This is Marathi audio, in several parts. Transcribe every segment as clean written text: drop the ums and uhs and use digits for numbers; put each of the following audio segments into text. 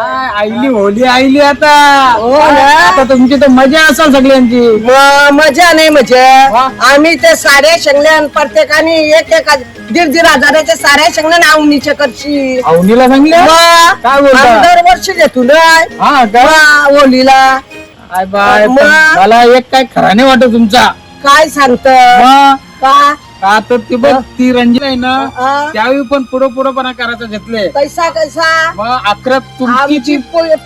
आईली होली आईली आता हो ना. आता तुमची तर मजा असेल सगळ्यांची. मजा नाही मजा. आम्ही ते साऱ्या शेंगल्यान प्रत्येकाने एक एक 1,500 हजाराच्या साऱ्या शेंगल्यान आवनीच्या करशी अवनीला सांगले काय बोलता? दरवर्षी घेतो ना हा का होलीला. काय बाय मग? मला एक काय खरा नाही वाटत तुमचा. काय सांगत मग का का तर ती बघ ती रंजित आहे ना हा. त्यावेळी पण पुढं करायचं घेतले. कैसा कैसा मग अकरा तुमची आमची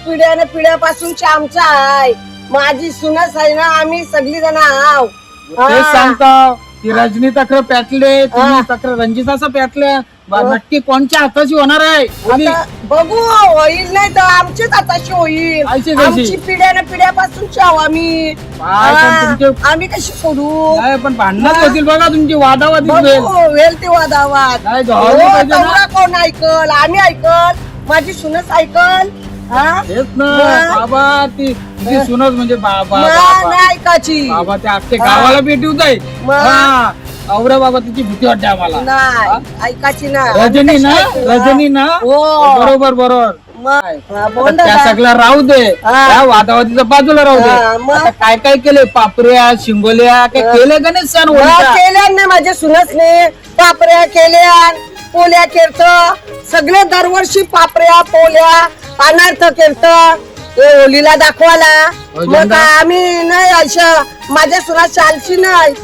पिढ्याने पिढ्यापासूनची आमचा आहे. माझी सुनस आहे ना आम्ही सगळी जण आव. तेच सांगतो ती रजनी तक्र पॅटले तुम्ही तक्र रंजित असं पॅटले नक्की कोणच्या हाताची होणार आहे होली? आता बघू होईल नाही तर आमचीच आताशी होईल. आमची कशी? आमची पिढ्याने पिढ्यापासूनची आहो आम्ही. काय पण तुमचे आम्ही कशी सोडू. नाही पण भांडणच होतील बघा तुमची वादावादी बघू होईल. होईल ते वादावाद. नाही, झालं पाहिजे ना. तेवढा कोण ऐकल आम्ही ऐकल माझी सुनस ऐकल. हा? तेच ना मग? बाबा ती तुझी सुनच म्हणजे बाबा मग बाबा नाही ऐकायची बाबा त्या अख्खे गावाला भेटी होत आहे. मग? हा अवरे बाबा तिची भीती वाटते आम्हाला. नाही ऐकायची ना. रजनी ना रजनी ना हो. बरोबर मग हा, बोल आता त्या दादा. सगळ्या राहू दे हा. त्या वादावादीच्या बाजूला राहू हा, दे. मग? आता काय काय केले पापऱ्या शिंगोल्या काय केले का नाही सण होळीचा? केल्या नाही माझ्या सुनसने पापऱ्या केल्या पोल्या केलत सगळे दरवर्षी पापऱ्या पोल्या अनार्थ केलत होलीला दाखवायला. मग अजंडा? आम्ही नाही असं माझ्या सुना चालशी नाही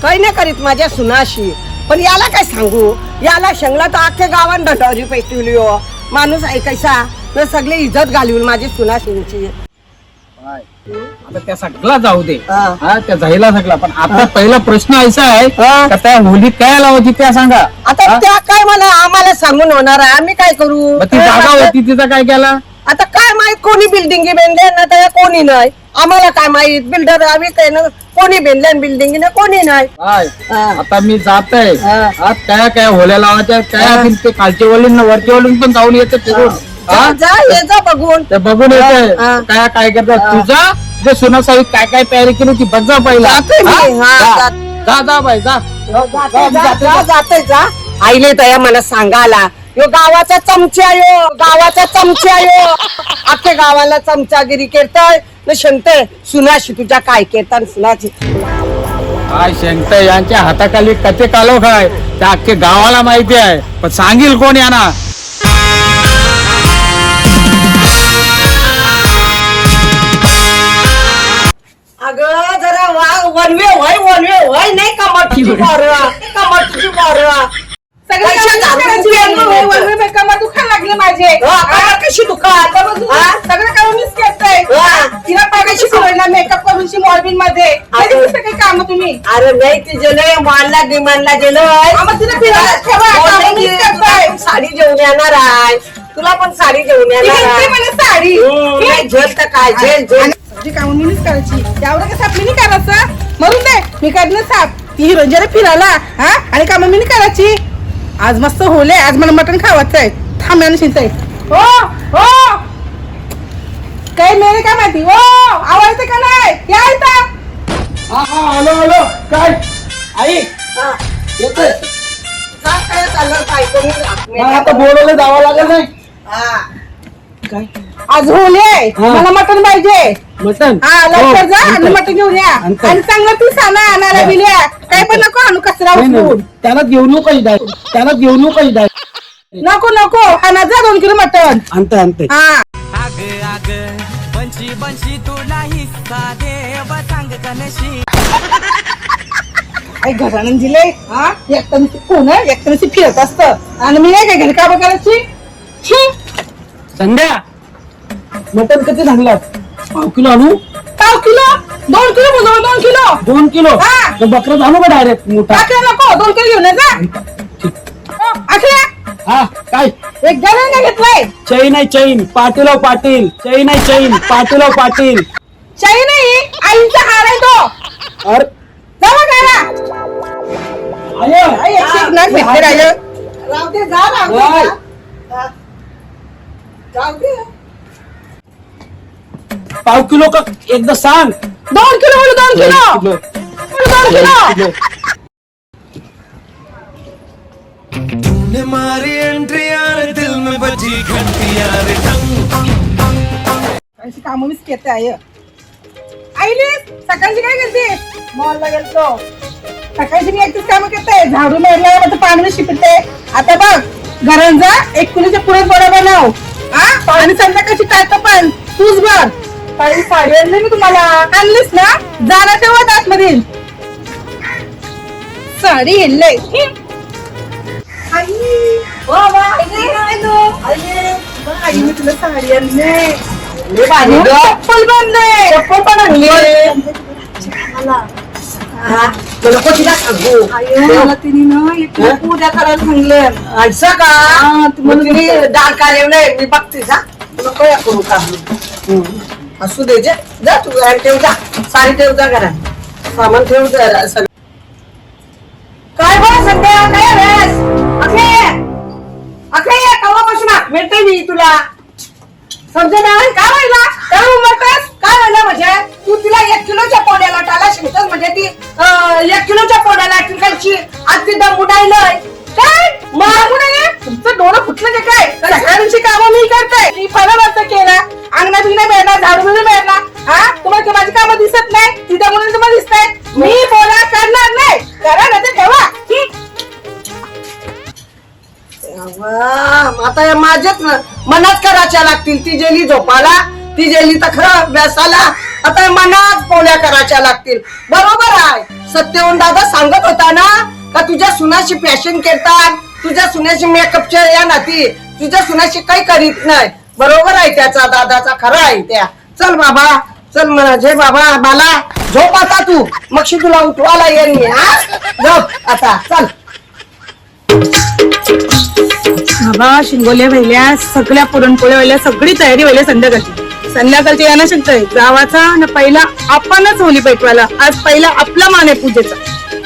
काही नाही करीत माझ्या सुनाशी. पण याला काय सांगू याला शंगला तर अख्ख्या गावात ढटावरी पेटवली हो. माणूस ऐकायचा तर सगळे इज्जत घालवली माझी सुनाशींची. काय? आता त्या सगळा जाऊ दे हा. हा त्या जायला सगळा पण आता पहिला प्रश्न असा आहे हा. का त्या होलीत काय लावायची त्या सांगा. आता हा? त्या काय मला आम्हाला सांगून होणार आहे आम्ही काय करू. मग ती जागा होती तिचा काय केला? आता काय माहित कोणी बिल्डिंग बेंदले ना तर कोणी नाही आम्हाला काय माहित बिल्डर आम्ही काय ना कोणी बेंदले बिल्डिंग ना कोणी नाही. काय हा. आता मी जात आहे हा. काय होल्या लावायच्या काय हा. असतील ते खालच्या वळून वरच्या वळून पण जाऊन येते फिरून. हा? जा ये जा बघून. ते बघून येते हा. काय काय करतात हा. तुझा जे सुनासाई काय काय तयारी केली ती बघ जा पहिला. जाते मी. हा? हा, जा. जाते. जा जा बाई जा जाते जा आईले तया मला सांगाला यो गावाचा चमचा यो गावाचा चमचा यो अख्ख्या गावाला चमचागिरी करताय न शंकते सुनाशी तुझ्या काय केरता सुनाची. काय शंकत यांच्या हाताखाली कथे कालो काय त्या अख्खे गावाला माहिती आहे पण सांगील कोण यांना. अगं जरा वनवे होय नाही कमटची पोरं दुखायला लागले माझे कशी दुकान सगळं करून मीच करताय. तिला पागायची सोडला मेकअप करून मॉर्बिन मध्ये काही काम तुम्ही. अरे नाही तिचे लय मानला डिमांडला गेलोय. मग तिला फिरायला ठेवा कामं मीच करताय. साडी घेऊन येणार आहे तुला पण साडी घेऊन ती येणार घेतली आहे. म्हणे साडी नाही, झेल तर काय झेल जी कामं मीच करायची त्यावर काय साप मी नाही करायचं मरून दे मी काढलं साप ती रंजने फिरायला हा आणि कामं मी नाही करायची. आज मस्त होले आज मला मटण खावायचं आहे थांब्याने शिंचाय. हो हो काय मेरे काय माहिती हो आवाज का नाही या इथं. हॅलो काय आई येतोय. काय चाललं काय करून आता बोलवलं जावं लागेल नाही काय आज होले आहे हा. मला मटण पाहिजे. मटन हा लवकर जा आणि मटण घेऊन या आणतो. आणि चांगलं तू साना आणायला बिल्या काय पण नको आणू कचरा उचलून. त्याला घेऊन येऊ कशी जाय त्याला घेऊन येऊ कशी जाय नको नको आणा जा 2 किलो मटण. आणते हा आग आग बंशी बंशी तुला हिस्सा देव सांग कनशी. आई घरानं दिले हा एकटं कोण एकटं फिरत असतं आणि मी नाही काय घरी कामं करायची. छी. संध्या मटन किती सांगला 5 किलो आणू. 5 किलो 2 किलो बोलव 2 किलो 2 किलो हा. तर बकरं आणू का डायरेक्ट मोठा. टाकलं नको 2 किलो घेऊन ये जा. आखल्या हा काय एक गरण का घेतलाय चैन आहे चैन पाटीलराव पाटील चैन आहे चैन पाटीलराव पाटील. शाही नाही आईचा हार आहे तो अरे जावा करा. आय आई एकशे एक नाक भेटते राहिलं. राहू दे जा राहू वाय. दे जा. जाऊ दे 5 किलो का एकदा सांग. 2 किलो बोलू 2 किलो 2 किलो. तूने मारी एंट्री यार दिल में बजी घंटी यार टंग काम मीच केते आहे. आईली सकाळची काय करते? मॉलला गेलतो. सकाळची मी एकटीच काम करते. झाडू मारला मग पाणी शिपते. आता बघ घरात जा 1 किलोच्या पुरणपोळ्या बनव. हा आणि संध्याकाळची टाळतं पण तूच बघ. काही साडी आणली मी तुम्हाला. आणलीस ना? जाणार तेव्हा आतमध्ये साडी आणलंय. आई मी तुला साडी आणली. चप्पल बांधले. चप्पल पण आणली. नको तिला सांगू. मला तिने ना एक उद्या करायला सांगलं. असं का म्हणून तिने डाळ कालवलंय. मी बघते जा नको या करू का. असू दे जे जा तू ठेव जा. साडी ठेव जा घरात. सामान ठेव जा सगळं. काय बरं संध्या काय वेळेस अखे कवापासून भेटते मी तुला. समजा नाही काय व्हायला काय उमरतेस काय व्हायला म्हणजे तू तिला 1 किलोच्या पोळ्याला टाला शिकतोस म्हणजे ती 1 किलोच्या पोळ्याला तिकडची आज ती दम उडायलंय काय मग तुमचं डोळं फुटलं की काय? सकाळची कामं मी करते. मी फळावरचं केला. अंगणात नाही मिळणार झाडू नाही मिळणार. हा तुम्हाला माझी कामं दिसत नाही. तिथे म्हणून तुम्हाला दिसतंय. मी पोळ्या करणार नाही. करा ना ते ठेवा. आता या माझ्याच मनात करायच्या लागतील. ती गेली झोपाला ती गेली तर खरं व्यासाला. आता मनात पोळ्या करायच्या लागतील. बरोबर आहे. सत्यवंत दादा सांगत होता ना का तुझ्या सुनाशी फॅशन करतात. तुझ्या सुनाशी मेकअपच्या या नाती तुझ्या सुनाशी काही करीत नाही. बरोबर आहे त्याचा दादाचा खरं आहे त्या. चल बाबा चल म्हणजे बाबा मला झोप आता तू मगशी तुला उठवायला येईन मी. हा झोप आता चल. बाबा शिंगोल्या व्हायल्या सगळ्या पुरणपोळ्या व्हायल्या सगळी तयारी व्हायला संध्याकाळची येणं शक्य गावाचा न पहिला आपणच होली पेटवायला. आज पहिला आपला मान आहे पूजेचा.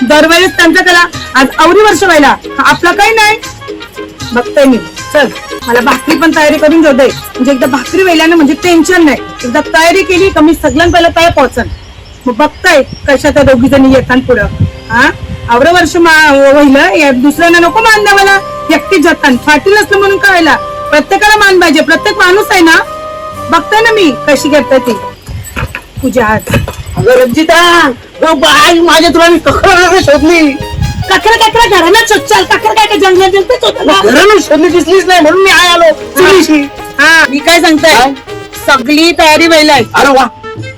दरवेळेस त्यांचा कला आज आवरी वर्ष व्हायला आपला काही नाही. बघतोय मी. चल मला भाकरी पण तयारी करून घेऊ दे. म्हणजे एकदा भाकरी व्हायला म्हणजे टेन्शन नाही. एकदा तयारी केली का मी सगळ्यांना पहिला तयार पोहोचन. मग बघताय कशा त्या दोघी जणी येतात पुढं. हा आवरं वर्ष व्हायला दुसऱ्यांना नको मान द्यावाला. एकटीच जातात फाटी नसलं म्हणून कळायला. प्रत्येकाला मान पाहिजे. प्रत्येक माणूस आहे ना. बघताय ना मी कशी करताय ती पूजा. आज अगं रंजिता माझ्या तुला मी कखरा शोधली. ककरा घराला शोधचाल. ककरा काय जंगलात घरानं शोधली दिसलीच नाही म्हणून मी आलो चुलीशी. हा मी काय सांगताय सगळी तयारी व्हायलाय. अरे वा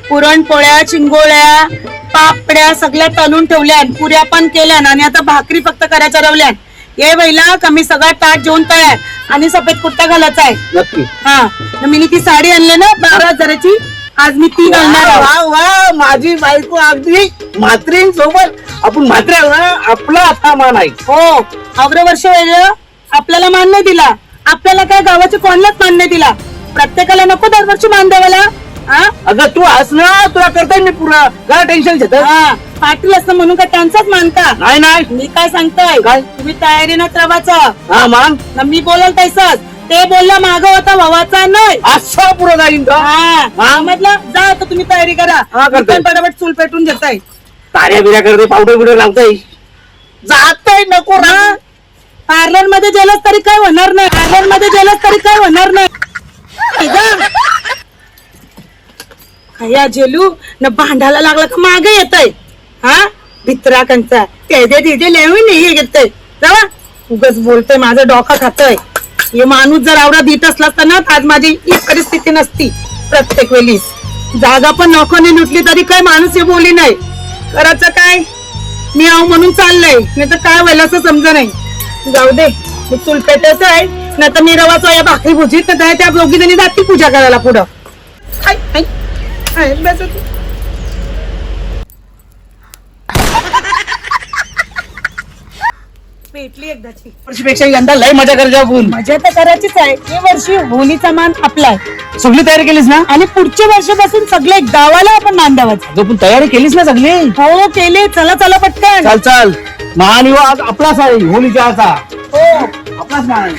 पुरणपोळ्या चिंगोळ्या पापड्या सगळ्या तळून ठेवल्या. पुऱ्या पण केल्या आणि आता भाकरी फक्त करायच्या राहिल्या. ये बैला कमी सगळा ताट जेवण तयार आणि सफेद कुर्ता घालायचा आहे. नक्की. हा मी ती साडी आणली ना 12,000ची. आज मी ती घालणार. वा वा माझी बायको अगदी म्हात्रीण सोबत आपण म्हात्र्या आपला आता मान आहे. हो अवघ्र वर्ष वेगळं आपल्याला मान नाही दिला. आपल्याला काय गावाच्या कोणालाच मान नाही दिला. प्रत्येकाला नको दरवर्षी मान द्यावाला. अगं तू हस ना तुला करताय मी पुरा काय टेन्शन घेत. पाटील असं म्हणून का त्यांचाच मानता. नाही नाही मी काय सांगताय काय तुम्ही तयारीनं रवाचं. हा मान मी बोलल तैसच ते बोलला माग होता भावाचा नाही असा पुरा जाईन का. हा म्हटलं जा आता तुम्ही तयारी करा. पटापट चूल पेटून घेताय. ताऱ्या बिऱ्या करते पावडर बिवडर लावताय जाताय नको ना. पार्लर मध्ये गेलास तरी काय होणार नाही. पार्लर मध्ये गेलास तरी काय होणार नाही. खया जेलू न भांडायला लागला का मागे येतय. हा भित्राकांचा ते लिहून नाही घेतय. जावा उगाच बोलतोय माझं डोकं खातोय. हे माणूस जर आवडा देत असला तर ना आज माझी ही परिस्थिती नसती. प्रत्येक वेळी जागा पण नोकरने लुटली तरी काय माणूस हे बोली नाही. करायचं काय मी आव म्हणून चाललंय नाही तर काय व्हायला असं समजा नाही. जाऊ दे मी चूल पेटायचं आहे नाही तर मी रवाचा या भाकरी भुजीत तर त्या दोघी जणी जाती पूजा करायला पुढं. पेटली एकदाची. वर्षीपेक्षा यंदा लय मजा करायची आपण. मजा तर करायचीच आहे. हे वर्षी होलीचा मान आपला आहे. सगळी तयारी केलीस ना. आणि पुढच्या वर्षापासून सगळे गावाला आपण मान द्यावायचं. तू पण तयारी केलीस ना सगळी. हो केले. चला चला पटकन. चाल चाल मान युवा आज आपलाच आहे होलीच्या आता. हो आपलाच मान आहे.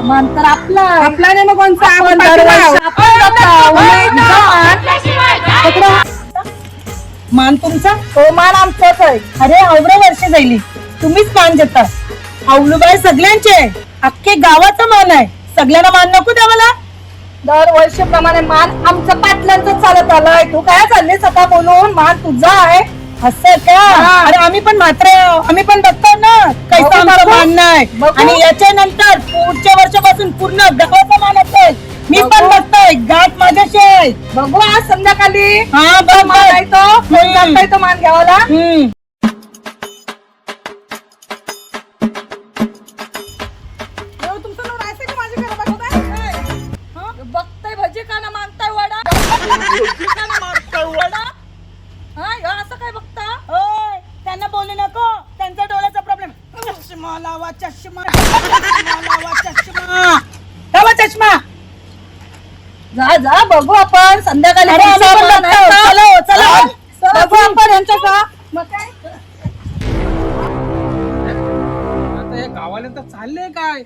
मान तर आपला आपला नाही. मग कोणचा मान तुमचा. हो मान आमचाच आहे. अरे अवघ्र वर्ष जाईल तुम्हीच मान देता. हवलूबाई सगळ्यांचे अख्खे गावाचा मान आहे. सगळ्यांना मान नको द्यावाला. दरवर्षीप्रमाणे मान आमचं पाटलांचं चालत आलंय. तू काय चाललीस आता बोलून? मान तुझा आहे असं का? अरे आम्ही पण मात्र आम्ही पण बघतो ना कैसा आमचं मान आहे. आणि याच्या नंतर पुढच्या वर्षापासून पूर्ण गावाचा मान असेल. मी पण बघतोय गाठ माझ्याशी आहे. बघू आज संध्याकाळी हा बघ मान आहे तो. कोण जातंय तो मान घ्यावाला? तुमचं नवरा असं का माझ्या घरात बघताय? बघताय भजी खाणं मानताय वडा मारतोय वडा. हा ह्यो असं काय बघता? ओय, त्यांना बोलू नको. त्यांचा डोळ्याचा प्रॉब्लेम. चष्मा लावा चष्मा. चष्मा लावा चष्मा. लावा चष्मा. जा जा बघू आपण संध्याकाळी. अरे, आम्ही पण पुढचा बघतो. मान आहे. चला, हो, चला. हा, चला. बघू आपण यांचं का? मग काय? आता हे गावाला तर चाललंय काय?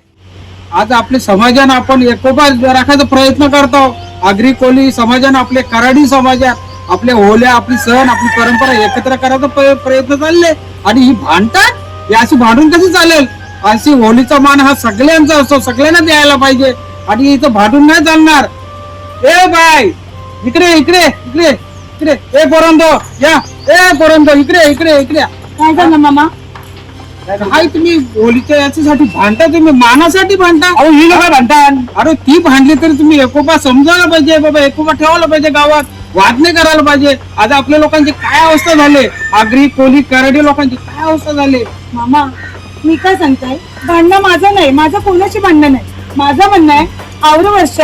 आज आपल्या समाजानं आपण एकोपा राखायचा प्रयत्न करतो. आगरी कोली समाजानं आपले कराडी समाजात आपले होल्या आपली सण आपली परंपरा एकत्र करायचा प्रयत्न चालले. आणि ही भांडतात. ही अशी भांडून कशी चालेल? अशी होलीचा मान हा सगळ्यांचा असतो. सगळ्यांना द्यायला पाहिजे. आणि इथं भांडून नाही चालणार. ए बाय इकडे इकडे इकडे इकडे. ए पोरांनो या. ए पोरांनो इकडे इकडे इकडे. काय झालं मामा? काय तुम्ही होलीच्या याच्यासाठी भांडता? तुम्ही मानासाठी भांडता? अहो ही लोक भांडतात. अरे ती भांडली तरी तुम्ही एकोपा समजायला पाहिजे बाबा. एकोपा ठेवायला पाहिजे गावात. वाद नाही करायला पाहिजे. आज आपल्या लोकांची काय अवस्था झाली? आगरी कोली कराडी लोकांची काय अवस्था झाली? मामा मी काय सांगताय, भांडणं माझं नाही, माझं कोणाशी भांडणं नाही. माझं म्हणणं आहे आवरं वर्ष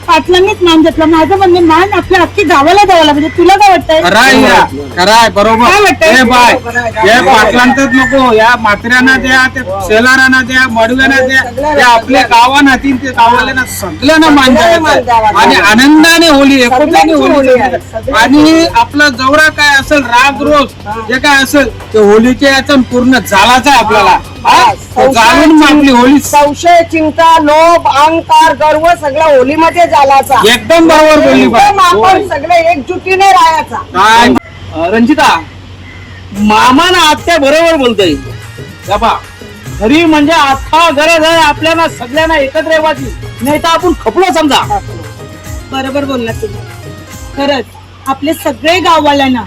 पाटलांनीच मान घेतला. माझं म्हणणं आहे, मान आपल्या अख्खी गावाला द्यायला म्हणजे. तुला काय वाटतंय? कराय बरोबर. काय वाटतंय? ए बाय हे पाटलांचंच नको. या म्हाताऱ्यांना द्या, त्या शेलारांना द्या, मडव्यांना द्या. त्या आपल्या गावांना ते गावाला सगळ्यांना मान द्यायचं. आणि आनंदाने होली एकोप्याने होली. आणि आपला जवळा काय असेल राग रोज जे काय असेल ते होलीच्या याचा पूर्ण झालाच आहे आपल्याला. जाणून आपली होली संशय चिंता लोभ अहंकार गर्व सगळा होलीमध्ये झालाचा. एकदम बरोबर बोलली बाई. एकदम आपण सगळे एकजुटीने राहायचा. काय रंजिता मामाना आत्या बरोबर बोलतोय. बाबा घरी म्हणजे आता गरज आहे आपल्याला सगळ्यांना एकत्र येवाची. नाही तर आपण खपलो समजा. बरोबर बोलला तुम्ही. खरंच आपले सगळे गाववाल्यांना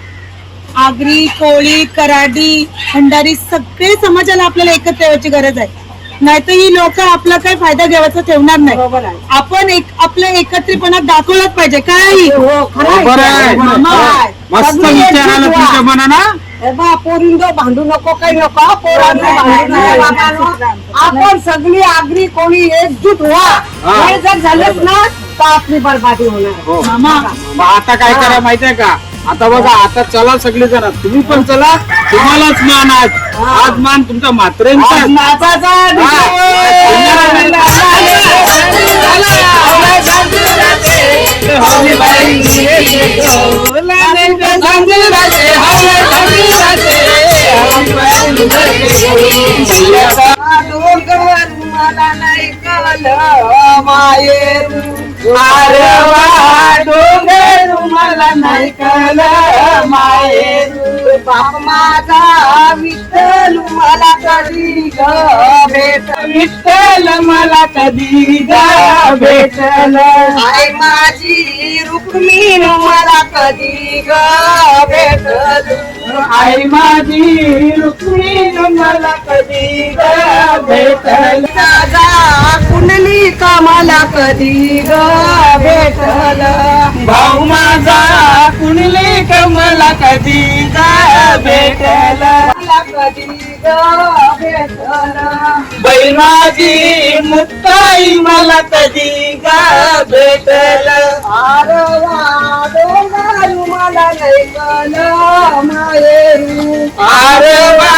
आगरी कोळी कराडी भंडारी सगळे समाजाला आपल्याला एकत्र येण्याची गरज आहे. नाहीतर ही लोक आपला काही फायदा घ्यायचा ठेवणार बरोबर नाही. आहे. आपण आपल्या एकत्रितपणा दाखवलाच पाहिजे. काय बरोबर आहे. मस्त विचार आला तुमच्या मनानं. पोरिंदो भांडू नको काही नको. पोरांनो भांडू नका बाबांनो. आपण सगळी आगरी कोणी एकजूट व्हा. हे जर झालंच ना तर आपली बरबादी होणार. हो. मग आता काय करा माहितीये का? आता बघा आता चला सगळे जण. तुम्ही पण चला. तुम्हालाच मान आज मान तुमचा म्हाताऱ्यांचा. मला नाही कळलं मायेरू. मला नाही कळलं मायेरू. बाप माझा विठ्ठल मला कधी ग भेट. विठ्ठल मला कधी भेटल. आई माझी रुक्मिण मला कधी ग भेटल. आई माझी रुक्मिण मला कधी भेटल. राजा कुंडली का मला कधी ग भेटल. भाऊ माझा कुणले मला कधी भेटल. मला कधी ग भेटल. बाई माझी मुक्ताई मला कधी भेटल. आरवा डोंगर मला नाही कळलं मायेरू. आरवा